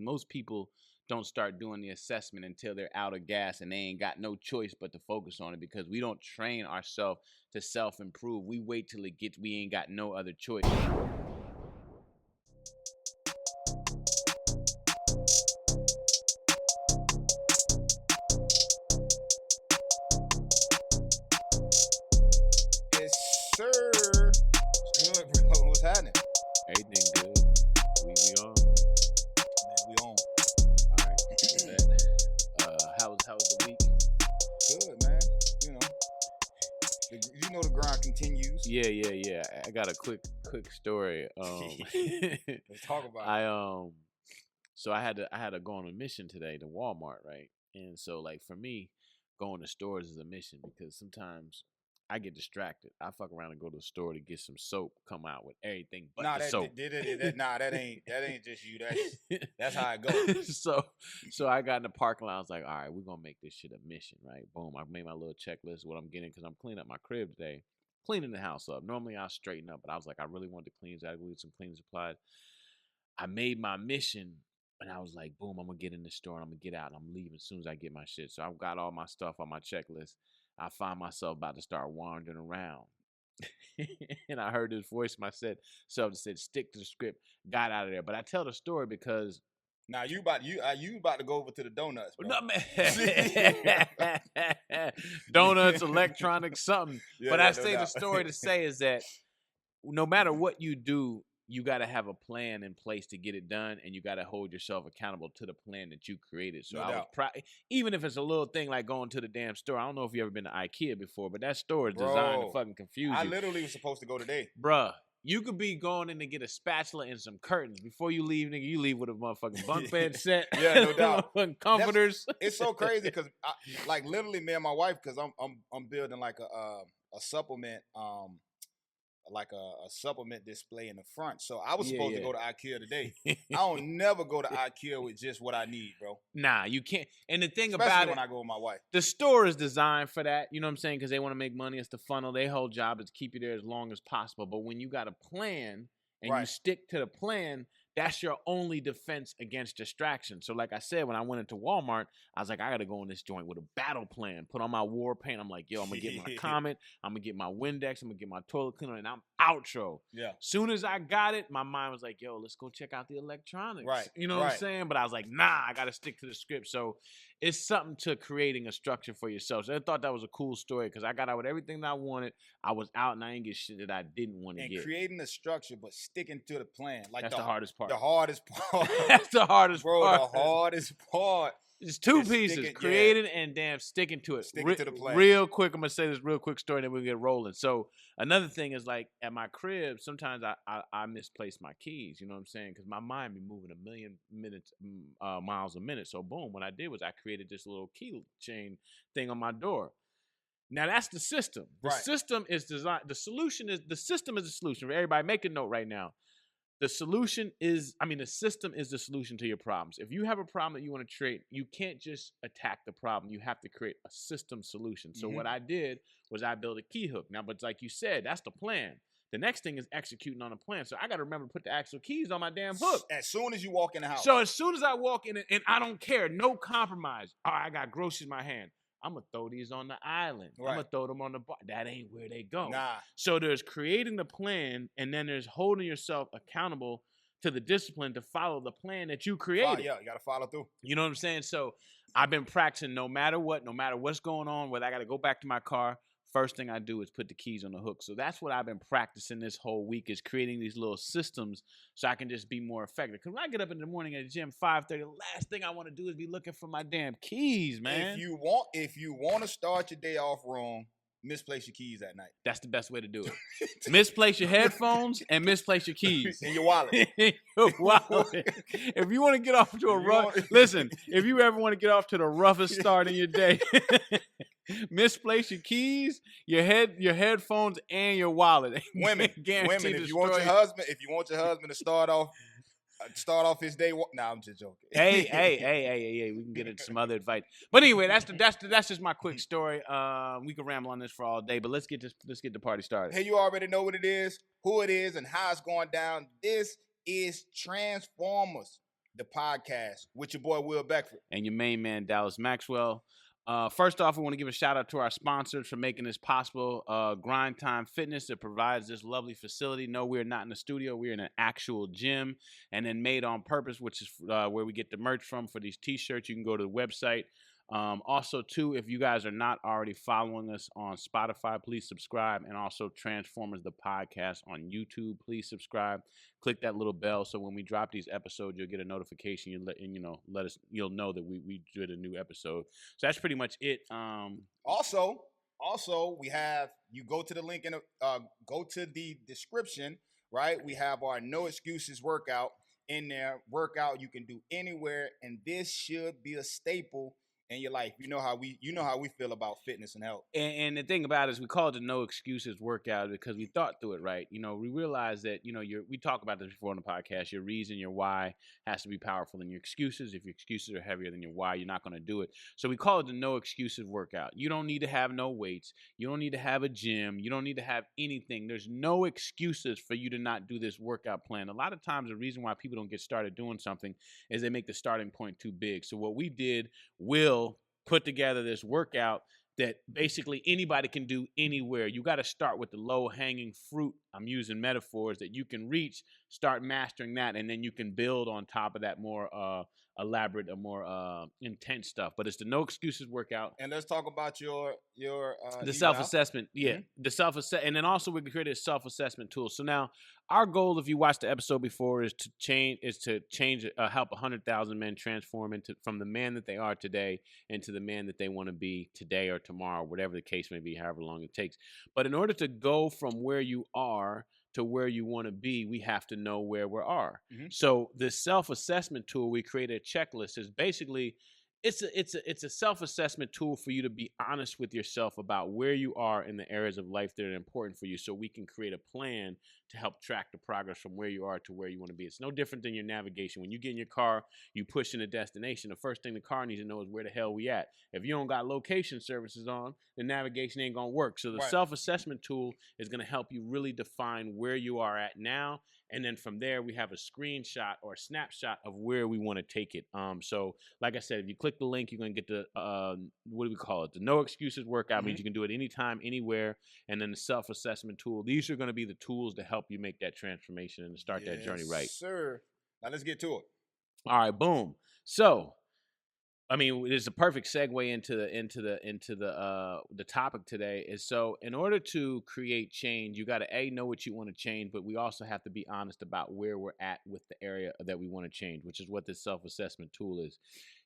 most people don't start doing the assessment until they're out of gas and they ain't got no choice but to focus on it because we don't train ourselves to self-improve. We wait till we ain't got no other choice. Yes, sir. What's good, bro? What's happening? Everything good. We on. Man, we on. All right. How's the week? Good, man. You know the grind continues. Yeah. I got a quick story. Let's talk about it. So I had to go on a mission today to Walmart, right? And so like for me, going to stores is a mission because sometimes I get distracted. I fuck around and go to the store to get some soap, come out with everything but the soap. That ain't just you. That's how it goes. So I got in the parking lot. I was like, all right, we're gonna make this shit a mission, right? Boom. I made my little checklist of what I'm getting because I'm cleaning up my crib today, cleaning the house up. Normally I'll straighten up, but I was like, I really wanted to clean, so I go get some cleaning supplies. I made my mission. And I was like, boom, I'm going to get in the store and I'm going to get out and I'm leaving as soon as I get my shit. So I've got all my stuff on my checklist. I find myself about to start wandering around. And I heard this voice in my self that said, stick to the script, got out of there. But I tell the story because... Now you about to go over to the donuts, bro. No, man. Donuts, electronics, something. Yeah, but I say the story to say is that no matter what you do, you got to have a plan in place to get it done, and you got to hold yourself accountable to the plan that you created. So I was even if it's a little thing like going to the damn store. I don't know if you ever been to IKEA before, but that store is designed to fucking confuse you. I literally was supposed to go today. Bruh, you could be going in to get a spatula and some curtains. Before you leave, nigga, you leave with a motherfucking bunk bed set. Yeah, no doubt. Comforters. It's so crazy because, like, literally me and my wife, because I'm building like a supplement, like a supplement display in the front. So I was supposed to go to IKEA today. I don't never go to IKEA with just what I need, bro. Nah, you can't. And the thing Especially about it, when I go with my wife, the store is designed for that. You know what I'm saying? Because they want to make money. It's the funnel. Their whole job is to keep you there as long as possible. But when you got a plan and you stick to the plan, that's your only defense against distraction. So like I said, when I went into Walmart, I was like, I got to go in this joint with a battle plan, put on my war paint. I'm like, yo, I'm going to get my Comet. I'm going to get my Windex. I'm going to get my toilet cleaner, and I'm outro. Yeah. Soon as I got it, my mind was like, yo, let's go check out the electronics. Right. You know what I'm saying? But I was like, nah, I got to stick to the script. So it's something to creating a structure for yourself. So I thought that was a cool story because I got out with everything that I wanted. I was out and I didn't get shit that I didn't want to get. And creating a structure, but sticking to the plan. Like that's the hardest part. The hardest part. That's the hardest part. Bro, the hardest part. It's two pieces, creating and damn sticking to it. Sticking to the plan. Real quick, I'm going to say this real quick story and then we'll get rolling. So another thing is like at my crib, sometimes I misplace my keys, you know what I'm saying? Because my mind be moving 1 million miles a minute. So boom, what I did was I created this little key chain thing on my door. Now that's the system. The system is designed. The system is the solution. Everybody make a note right now. The system is the solution to your problems. If you have a problem that you want to create, you can't just attack the problem. You have to create a system solution. So what I did was I built a key hook. Now, but like you said, that's the plan. The next thing is executing on a plan. So I got to remember to put the actual keys on my damn hook. As soon as you walk in the house. So as soon as I walk in, and I don't care, no compromise. All right, I got groceries in my hand. I'm going to throw these on the island. I'm going to throw them on the bar. That ain't where they go. Nah. So there's creating the plan, and then there's holding yourself accountable to the discipline to follow the plan that you created. Yeah, you got to follow through. You know what I'm saying? So I've been practicing no matter what's going on, whether I got to go back to my car, first thing I do is put the keys on the hook. So that's what I've been practicing this whole week is creating these little systems so I can just be more effective. Because when I get up in the morning at the gym, 5:30, the last thing I want to do is be looking for my damn keys, man. If you want to start your day off wrong, misplace your keys at night. That's the best way to do it. Misplace your headphones and misplace your keys. In your wallet. If you want to get off to a if you ever want to get off to the roughest start in your day, misplace your keys, your headphones, and your wallet. Women, if you want your husband to start off his day. Nah, I'm just joking. Hey, we can get into some other advice. But anyway, that's just my quick story. We can ramble on this for all day, but let's get the party started. Hey, you already know what it is, who it is, and how it's going down. This is Transformers. the podcast with your boy Will Beckford and your main man Dallas Maxwell. First off, we want to give a shout out to our sponsors for making this possible. Grind Time Fitness that provides this lovely facility. No, we're not in the studio. We're in an actual gym, and then Made on Purpose, which is where we get the merch from for these T-shirts. You can go to the website. Also, too, if you guys are not already following us on Spotify, please subscribe. And also Transformers, the podcast on YouTube, please subscribe. Click that little bell so when we drop these episodes, you'll get a notification. You'll know that we did a new episode. So that's pretty much it. Also, we have, you go to the link in go to the description, right? We have our No Excuses workout in there. Workout you can do anywhere, and this should be a staple in your life. You know how we feel about fitness and health. And the thing about it is we call it the No Excuses workout because we thought through it, right? We realized that, we talk about this before on the podcast, your reason, your why has to be powerful than your excuses. If your excuses are heavier than your why, you're not going to do it. So we call it the No Excuses workout. You don't need to have no weights. You don't need to have a gym. You don't need to have anything. There's no excuses for you to not do this workout plan. A lot of times the reason why people don't get started doing something is they make the starting point too big. So what we did, Will put together this workout that basically anybody can do anywhere. You got to start with the low-hanging fruit. I'm using metaphors that you can reach, start mastering that, and then you can build on top of that more elaborate or more intense stuff. But it's the No Excuses workout. And let's talk about your the self-assessment. Yeah, mm-hmm. The self-assessment. And then also we created a self-assessment tool. So now our goal, if you watched the episode before, is to help 100,000 men transform from the man that they are today into the man that they want to be today or tomorrow, whatever the case may be, however long it takes. But in order to go from where you are to where you want to be, we have to know where we are. Mm-hmm. So the self-assessment tool, we created a checklist, is basically it's a self-assessment tool for you to be honest with yourself about where you are in the areas of life that are important for you, so we can create a plan to help track the progress from where you are to where you want to be. It's no different than your navigation. When you get in your car, you push in a destination. The first thing the car needs to know is where the hell we at. If you don't got location services on, the navigation ain't going to work. So the self-assessment tool is going to help you really define where you are at now. And then from there, we have a screenshot or a snapshot of where we want to take it. So like I said, if you click the link, you're going to get the, what do we call it? The No Excuses workout. Mm-hmm. Means you can do it anytime, anywhere. And then the self-assessment tool. These are going to be the tools to help you make that transformation and to start that journey right. Sir. Now let's get to it. All right, boom. So, I mean, it's a perfect segue into the topic today. Is so in order to create change, you got to know what you want to change, but we also have to be honest about where we're at with the area that we want to change, which is what this self-assessment tool is.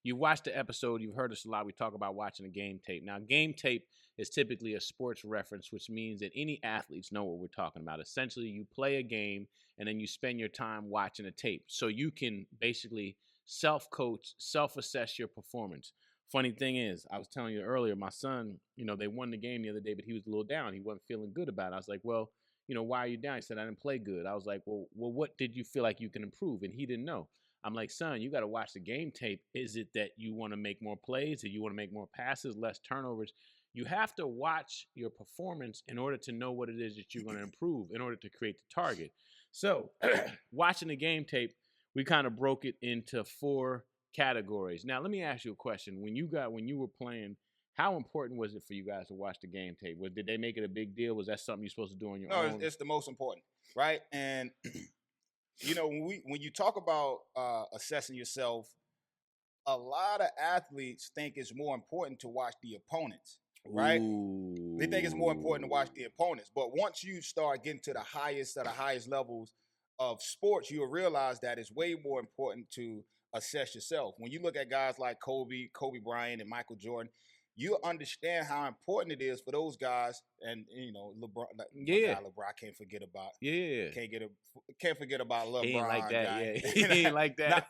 You watched the episode, you've heard us a lot. We talk about watching a game tape. Now, game tape is typically a sports reference, which means that any athletes know what we're talking about. Essentially, you play a game and then you spend your time watching a tape, so you can basically self-coach, self-assess your performance. Funny thing is, I was telling you earlier, my son, they won the game the other day, but he was a little down. He wasn't feeling good about it. I was like, well, why are you down? He said, I didn't play good. I was like, well, what did you feel like you can improve? And he didn't know. I'm like, son, you got to watch the game tape. Is it that you want to make more plays? Or you want to make more passes, less turnovers? You have to watch your performance in order to know what it is that you're going to improve in order to create the target. So watching the game tape, we kind of broke it into 4 categories. Now, let me ask you a question. When you were playing, how important was it for you guys to watch the game tape? Did they make it a big deal? Was that something you're supposed to do on your own? No, it's the most important, right? And when you talk about assessing yourself, a lot of athletes think it's more important to watch the opponents, right? Ooh. They think it's more important to watch the opponents. But once you start getting to the highest levels of sports, you'll realize that it's way more important to assess yourself. When you look at guys like Kobe Bryant, and Michael Jordan, you understand how important it is for those guys. And LeBron, LeBron, I can't forget about. Yeah, can't forget about LeBron. He ain't like that. Guy. Yeah, he ain't like that.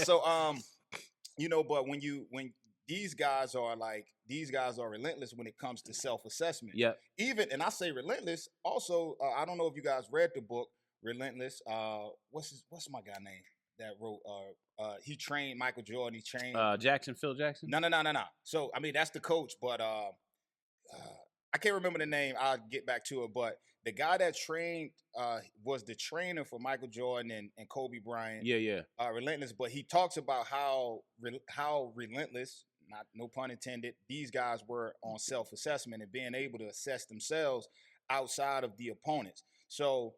So but when these guys are relentless when it comes to self-assessment. Yeah. And I say relentless. Also, I don't know if you guys read the book Relentless. What's my guy name that wrote? He trained Michael Jordan. He trained Phil Jackson. No. So I mean, that's the coach, but I can't remember the name. I'll get back to it. But the guy that trained was the trainer for Michael Jordan and Kobe Bryant. Yeah. Relentless. But he talks about how relentless, not no pun intended, these guys were on self-assessment and being able to assess themselves outside of the opponents. So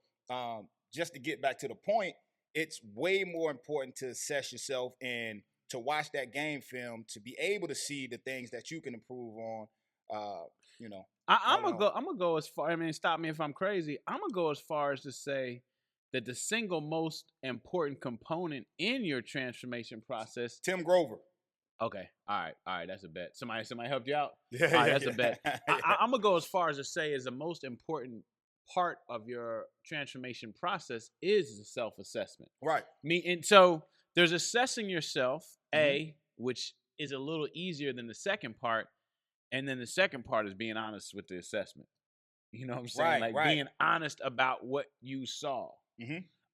just to get back to the point, it's way more important to assess yourself and to watch that game film to be able to see the things that you can improve on. I'm gonna go as far. I mean, stop me if I'm crazy. I'm gonna go as far as to say that the single most important component in your transformation process. Tim Grover. Okay, all right, that's a bet. Somebody helped you out. Yeah, all right, that's a bet. I'm gonna go as far as to say is the most important part of your transformation process is the self-assessment. Right. And so there's assessing yourself, which is a little easier than the second part. And then the second part is being honest with the assessment. You know what I'm saying? Being honest about what you saw.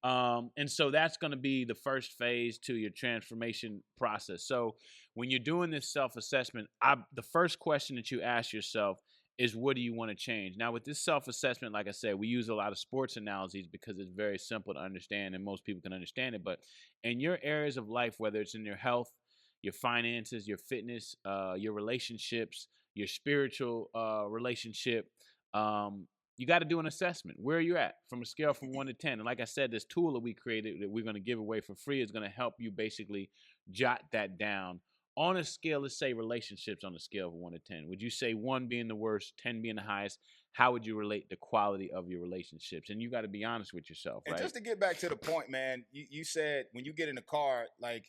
And so that's going to be the first phase to your transformation process. So when you're doing this self-assessment, the first question that you ask yourself is, what do you want to change? Now, with this self-assessment, like I said, we use a lot of sports analogies because it's very simple to understand and most people can understand it. But in your areas of life, whether it's in your health, your finances, your fitness, your relationships, your spiritual relationship, you got to do an assessment. Where are you at from a scale from 1 to 10? And like I said, this tool that we created that we're going to give away for free is going to help you basically jot that down on a scale. Let's say relationships on a scale of 1 to 10. Would you say 1 being the worst, 10 being the highest? How would you relate the quality of your relationships? And you got to be honest with yourself, right? And just to get back to the point, man, you said when you get in the car, like,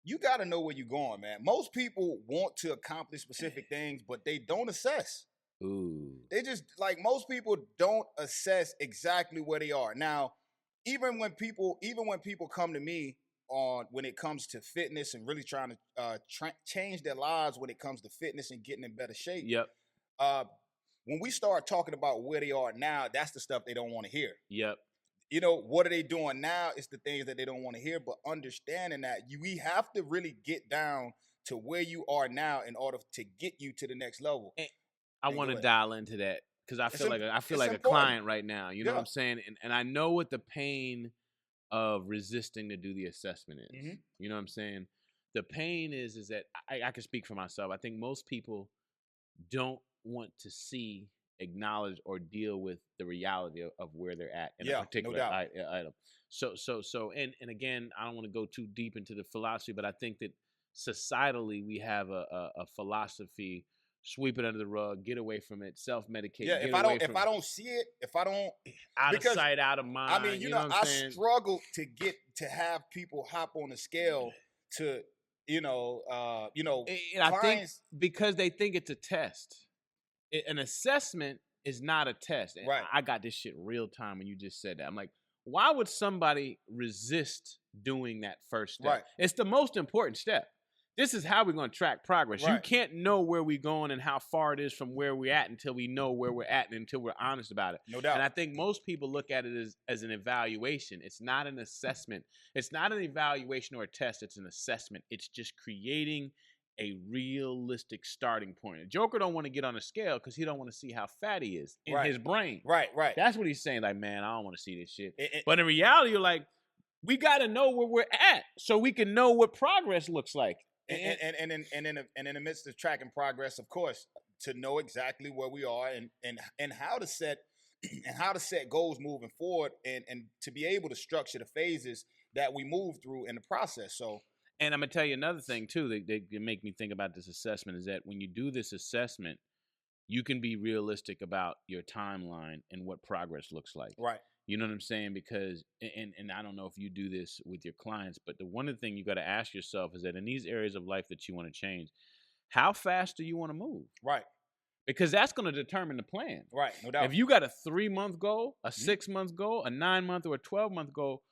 you got to know where you're going, man. Most people want to accomplish specific things, but they don't assess. Ooh. They just, like, most people don't assess exactly where they are. Now, even when people come to me when it comes to fitness and really trying to change their lives when it comes to fitness and getting in better shape. Yep. When we start talking about where they are now, that's the stuff they don't want to hear. Yep. What are they doing now? It's the things that they don't want to hear, but understanding that we have to really get down to where you are now in order to get you to the next level. And I want to dial into that because I feel like a important. client right now. You know what I'm saying? And I know what the pain of resisting to do the assessment is. You know what I'm saying? The pain is that I can speak for myself. I think most people don't want to see, acknowledge, or deal with the reality of where they're at in a particular item. So and again, I don't want to go too deep into the philosophy, but I think that societally we have a philosophy: sweep it under the rug, get away from it, self-medicate. Yeah, if I don't see it, if I don't out of sight, out of mind. I mean, I struggle to have people hop on the scale to and I think because they think it's a test. An assessment is not a test. And right. I got this shit real time when you just said that. I'm like, why would somebody resist doing that first step? Right. It's the most important step. This is how we're going to track progress. Right. You can't know where we're going and how far it is from where we're at until we know where we're at and until we're honest about it. No doubt. And I think most people look at it as an evaluation. It's not an assessment. It's not an evaluation or a test. It's an assessment. It's just creating a realistic starting point. A Joker don't want to get on a scale because he don't want to see how fat he is in his brain. Right. That's what he's saying. Like, man, I don't want to see this shit. But in reality, you're like, we got to know where we're at so we can know what progress looks like. And in the midst of tracking progress, of course, to know exactly where we are and how to set goals moving forward and to be able to structure the phases that we move through in the process. So. And I'm going to tell you another thing, too, that make me think about this assessment is that when you do this assessment, you can be realistic about your timeline and what progress looks like. Right. You know what I'm saying? Because, and I don't know if you do this with your clients, but the one thing you got to ask yourself is that in these areas of life that you want to change, how fast do you want to move? Right. Because that's going to determine the plan. Right, no doubt. If you got a 3-month goal, a 6-month goal, a 9-month or a 12-month goal,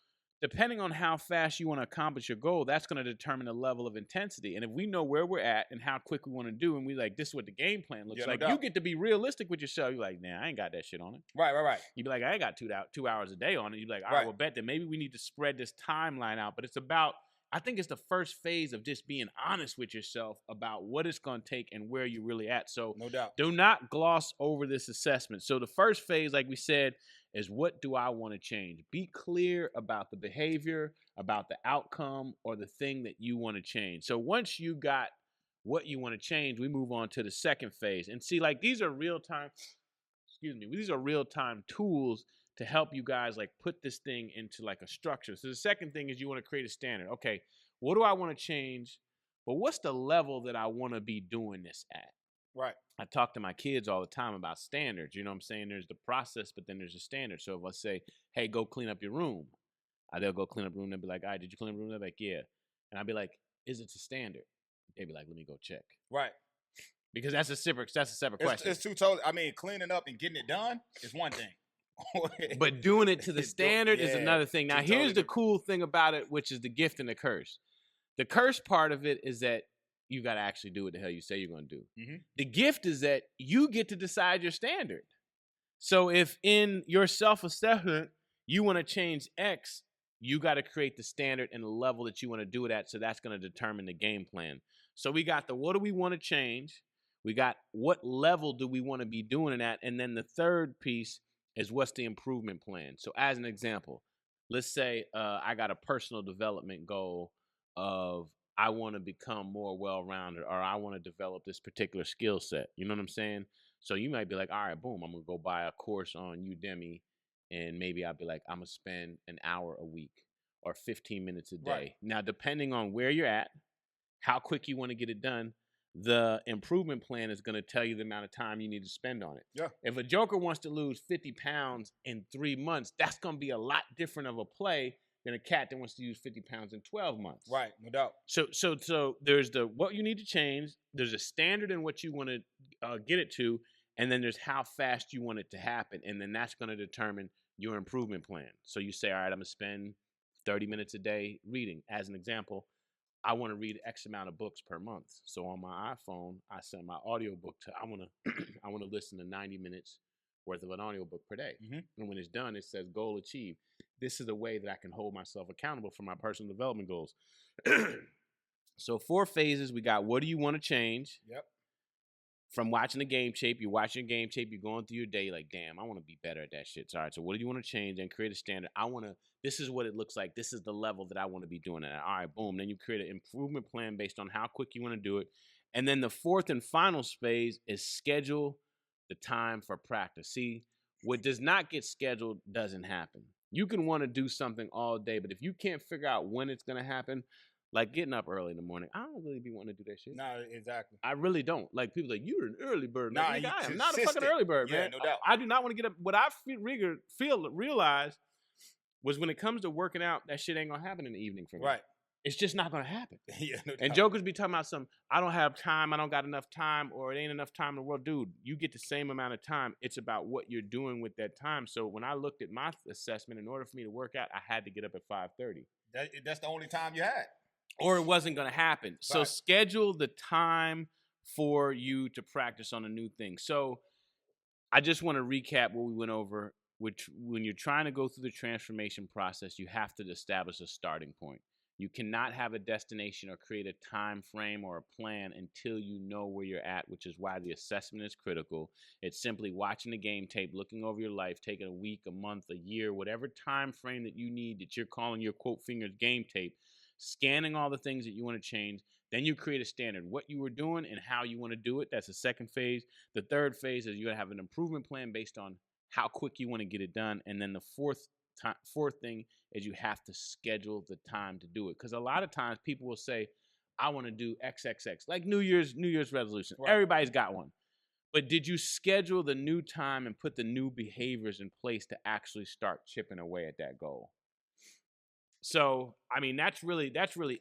depending on how fast you want to accomplish your goal, that's going to determine the level of intensity. And if we know where we're at and how quick we want to do, and we like, this is what the game plan looks like, you get to be realistic with yourself. You're like, nah, I ain't got that shit on it. Right. You'd be like, I ain't got 2 hours a day on it. You'd be like, all right, well, bet that maybe we need to spread this timeline out. But it's about I think it's the first phase of just being honest with yourself about what it's going to take and where you're really at. So No doubt. do not gloss over this assessment. So the first phase, like we said, is what do I want to change? Be clear about the behavior, about the outcome, or the thing that you want to change. So once you got what you want to change, we move on to the second phase. And see, like these are real-time, these are real-time tools to help you guys like put this thing into like a structure. So the second thing is you want to create a standard. Okay, what do I want to change? But what's the level that I want to be doing this at? Right. I talk to my kids all the time about standards. You know what I'm saying? There's the process, but then there's a standard. So if I say, hey, go clean up your room, they'll go clean up the room. They'll be like, all right, did you clean up the room? They'll be like, yeah. And I'll be like, is it a standard? They'll be like, let me go check. Right. Because that's a separate question. It's two totally. I mean, cleaning up and getting it done is one thing. But doing it to the standard is another thing. Now, here's the cool thing about it, which is the gift and the curse. The curse part of it is that you got to actually do what the hell you say you're going to do. Mm-hmm. The gift is that you get to decide your standard. So if in your self-assessment, you want to change X, you got to create the standard and the level that you want to do it at. So that's going to determine the game plan. So we got the what do we want to change? We got what level do we want to be doing it at? And then the third piece is what's the improvement plan. So as an example, let's say I got a personal development goal of I want to become more well-rounded, or I want to develop this particular skill set. You know what I'm saying? So you might be like, all right, boom, I'm going to go buy a course on Udemy, and maybe I'll be like, I'm going to spend an hour a week or 15 minutes a day. Right. Now, depending on where you're at, how quick you want to get it done, the improvement plan is going to tell you the amount of time you need to spend on it. Yeah. If a joker wants to lose 50 pounds in 3 months, that's going to be a lot different of a play than a cat that wants to lose 50 pounds in 12 months. Right, no doubt. So there's the what you need to change, there's a standard in what you want to get it to, and then there's how fast you want it to happen, and then that's going to determine your improvement plan. So you say, all right, I'm going to spend 30 minutes a day reading. As an example, I want to read X amount of books per month. So on my iPhone, I set my audiobook to I want to listen to 90 minutes worth of an audiobook per day. Mm-hmm. And when it's done, it says goal achieved. This is a way that I can hold myself accountable for my personal development goals. So 4 phases. We got what do you want to change? Yep. From watching the game tape, you're watching a game tape, you're going through your day like, damn, I want to be better at that shit. So, all right, so what do you want to change? And create a standard. This is what it looks like. This is the level that I want to be doing it at. All right, boom. Then you create an improvement plan based on how quick you want to do it. And then the 4th and final phase is schedule the time for practice. See, what does not get scheduled doesn't happen. You can want to do something all day, but if you can't figure out when it's going to happen, like getting up early in the morning, I don't really be wanting to do that shit. No, exactly. I really don't. Like people like, you're an early bird, man. Nah, Nigga, I am consistent. not a fucking early bird, man. No doubt. I do not want to get up. What I realized was when it comes to working out, that shit ain't gonna happen in the evening for me. Right. It's just not gonna happen. Yeah, no doubt. And jokers be talking about I don't have time, I don't got enough time, or it ain't enough time in the world. Dude, you get the same amount of time. It's about what you're doing with that time. So when I looked at my assessment, in order for me to work out, I had to get up at 5:30. That's the only time you had. Or it wasn't going to happen. So schedule the time for you to practice on a new thing. So I just want to recap what we went over, which when you're trying to go through the transformation process, you have to establish a starting point. You cannot have a destination or create a time frame or a plan until you know where you're at, which is why the assessment is critical. It's simply watching the game tape, looking over your life, taking a week, a month, a year, whatever time frame that you need that you're calling your quote fingers game tape, scanning all the things that you want to change. Then you create a standard, what you were doing and how you want to do it. That's the second phase. The third phase is you're going to have an improvement plan based on how quick you want to get it done. And then the fourth thing is you have to schedule the time to do it. Because a lot of times people will say, I want to do XXX, like New Year's resolution. Right. Everybody's got one. But did you schedule the new time and put the new behaviors in place to actually start chipping away at that goal? So, I mean, that's really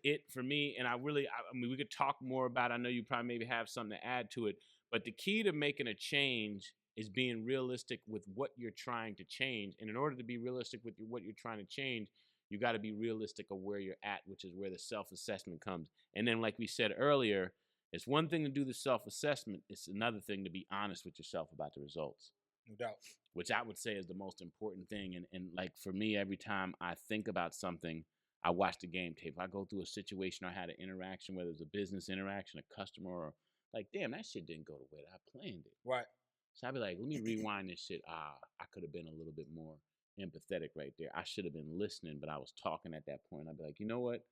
it for me. And I mean, we could talk more about it. I know you probably maybe have something to add to it. But the key to making a change is being realistic with what you're trying to change. And in order to be realistic with what you're trying to change, you got to be realistic of where you're at, which is where the self-assessment comes. And then, like we said earlier, it's one thing to do the self-assessment. It's another thing to be honest with yourself about the results. No doubt. Which I would say is the most important thing. And like for me, every time I think about something, I watch the game tape. If I go through a situation or I had an interaction, whether it's a business interaction, a customer, or like, damn, that shit didn't go the way that I planned it. Right. So I'd be like, let me rewind this shit. I could have been a little bit more empathetic right there. I should have been listening, but I was talking at that point. I'd be like, you know what?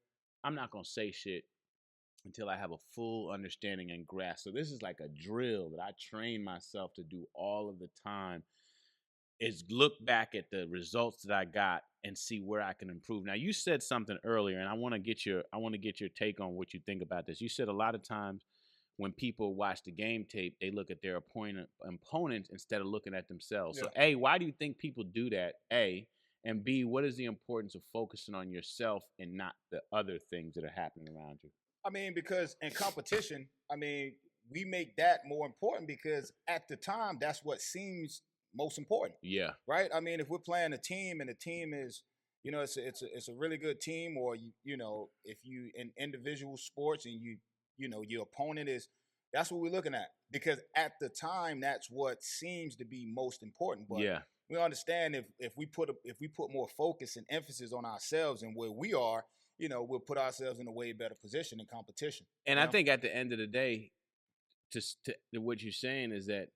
I'm not going to say shit until I have a full understanding and grasp. So this is like a drill that I train myself to do all of the time, is look back at the results that I got and see where I can improve. Now, you said something earlier, and I want to get your take on what you think about this. You said a lot of times when people watch the game tape, they look at their opponents instead of looking at themselves. Yeah. So, A, why do you think people do that? A, and B, what is the importance of focusing on yourself and not the other things that are happening around you? I mean, because in competition, I mean, we make that more important because at the time, that's what seems most important. Yeah. Right. I mean, if we're playing a team and the team is, you know, it's a really good team, or you know, if you in individual sports and you know, your opponent is, that's what we're looking at, because at the time, that's what seems to be most important. But yeah, we understand if we put more focus and emphasis on ourselves and where we are, you know, we'll put ourselves in a way better position in competition. and I think at the end of the day, to what you're saying is that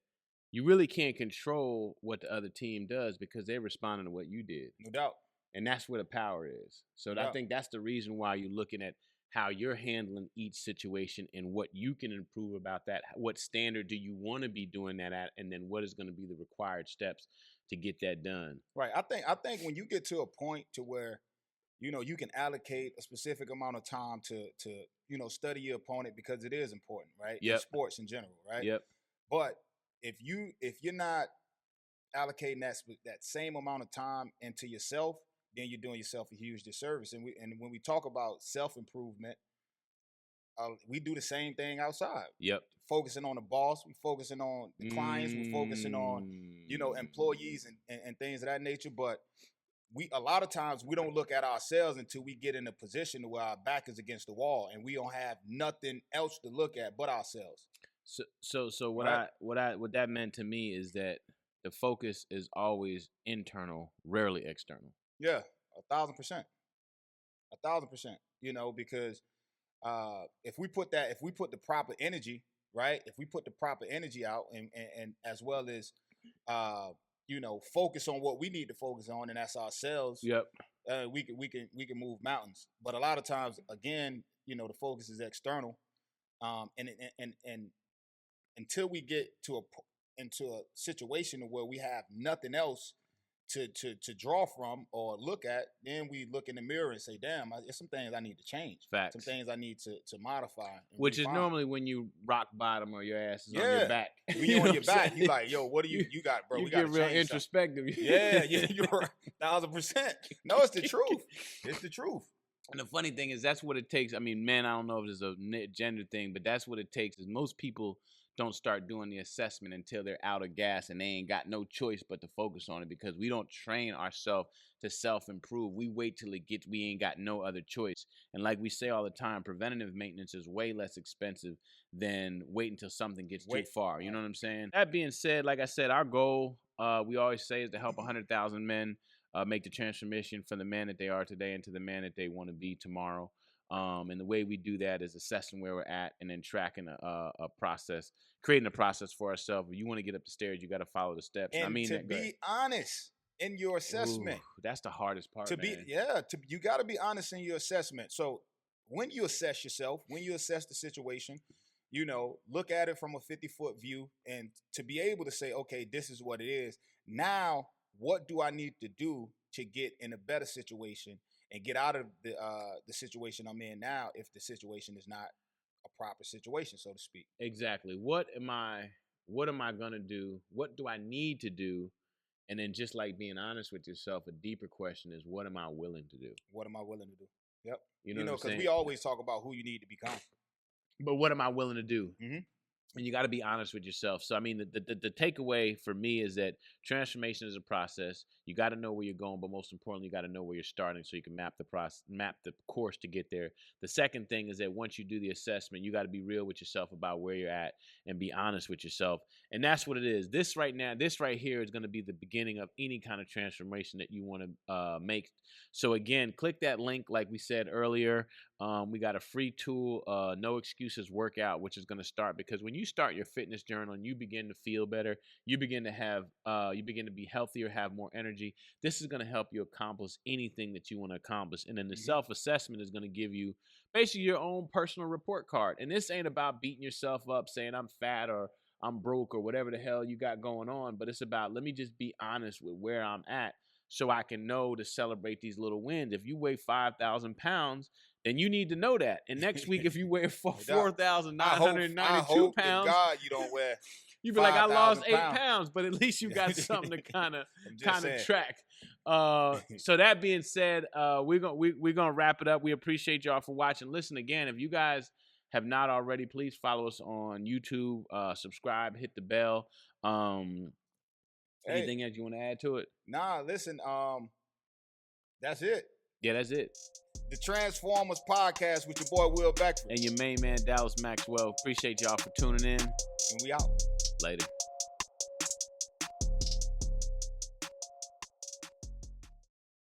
you really can't control what the other team does because they're responding to what you did. No doubt. And that's where the power is. So I think that's the reason why you're looking at how you're handling each situation and what you can improve about that. What standard do you want to be doing that at? And then what is going to be the required steps to get that done? Right. I think when you get to a point to where, you know, you can allocate a specific amount of time to you know, study your opponent, because it is important, right? Yep. In sports in general, right? Yep. But if you're not allocating that same amount of time into yourself, then you're doing yourself a huge disservice. And when we talk about self-improvement, we do the same thing outside. Yep. Focusing on the boss, we focusing on the clients, we focusing on, you know, employees and things of that nature. But a lot of times we don't look at ourselves until we get in a position where our back is against the wall and we don't have nothing else to look at but ourselves. So what that meant to me is that the focus is always internal, rarely external. Yeah, 1,000%. 1,000%. You know, because if we put the proper energy, right? If we put the proper energy out and as well as you know, focus on what we need to focus on, and that's ourselves. Yep. We can move mountains. But a lot of times, again, you know, the focus is external. And until we get into a situation where we have nothing else to draw from or look at, then we look in the mirror and say, damn, there's some things I need to change. Facts. Some things I need to modify. Which is normally when you rock bottom or your ass is on your back. When you on your back, you like, yo, what do you got, bro? You we got get real introspective. Yeah, you're right. 1,000%. No, it's the truth. It's the truth. And the funny thing is, that's what it takes. I mean, man, I don't know if it's a gender thing, but that's what it takes. Is most people don't start doing the assessment until they're out of gas and they ain't got no choice but to focus on it, because we don't train ourselves to self-improve. We wait till we ain't got no other choice. And like we say all the time, preventative maintenance is way less expensive than waiting until something gets too far. You know what I'm saying? That being said, like I said, our goal, we always say, is to help 100,000 men make the transformation from the man that they are today into the man that they want to be tomorrow. And the way we do that is assessing where we're at and then tracking a process, creating a process for ourselves. If you want to get up the stairs, you got to follow the steps. And I mean, to be honest in your assessment. Ooh, that's the hardest part, you got to be honest in your assessment. So when you assess yourself, when you assess the situation, you know, look at it from a 50-foot view, and to be able to say, okay, this is what it is. Now, what do I need to do to get in a better situation and get out of the situation I'm in now, if the situation is not a proper situation, so to speak? Exactly. What am I gonna do? What do I need to do? And then, just like being honest with yourself, a deeper question is, what am I willing to do? What am I willing to do? Yep. You know, because we always talk about who you need to become. But what am I willing to do? Mm-hmm. And you got to be honest with yourself. So, I mean, the takeaway for me is that transformation is a process. You got to know where you're going, but most importantly, you got to know where you're starting so you can map the course to get there. The second thing is that once you do the assessment, you got to be real with yourself about where you're at and be honest with yourself. And that's what it is. This right here is going to be the beginning of any kind of transformation that you want to make. So again, click that link, like we said earlier. We got a free tool, no excuses workout, which is going to start because when you start your fitness journal and you begin to feel better, you begin to be healthier, have more energy. This is going to help you accomplish anything that you want to accomplish. And then the self-assessment is going to give you basically your own personal report card. And this ain't about beating yourself up saying I'm fat or I'm broke or whatever the hell you got going on, but it's about, let me just be honest with where I'm at so I can know to celebrate these little wins. If you weigh 5,000 pounds, then you need to know that. And next week, if you weigh 4,992 pounds, God, you don't wear. You be like, I lost 8 pounds, but at least you got something to kind of track. So that being said, we're gonna wrap it up. We appreciate y'all for watching. Listen again, if you guys have not already, please follow us on YouTube. Subscribe, hit the bell. Anything else you want to add to it? Nah, listen. That's it. Yeah, that's it. The Transformers Podcast with your boy Will Beckford. And your main man, Dallas Maxwell. Appreciate y'all for tuning in. And we out. Later.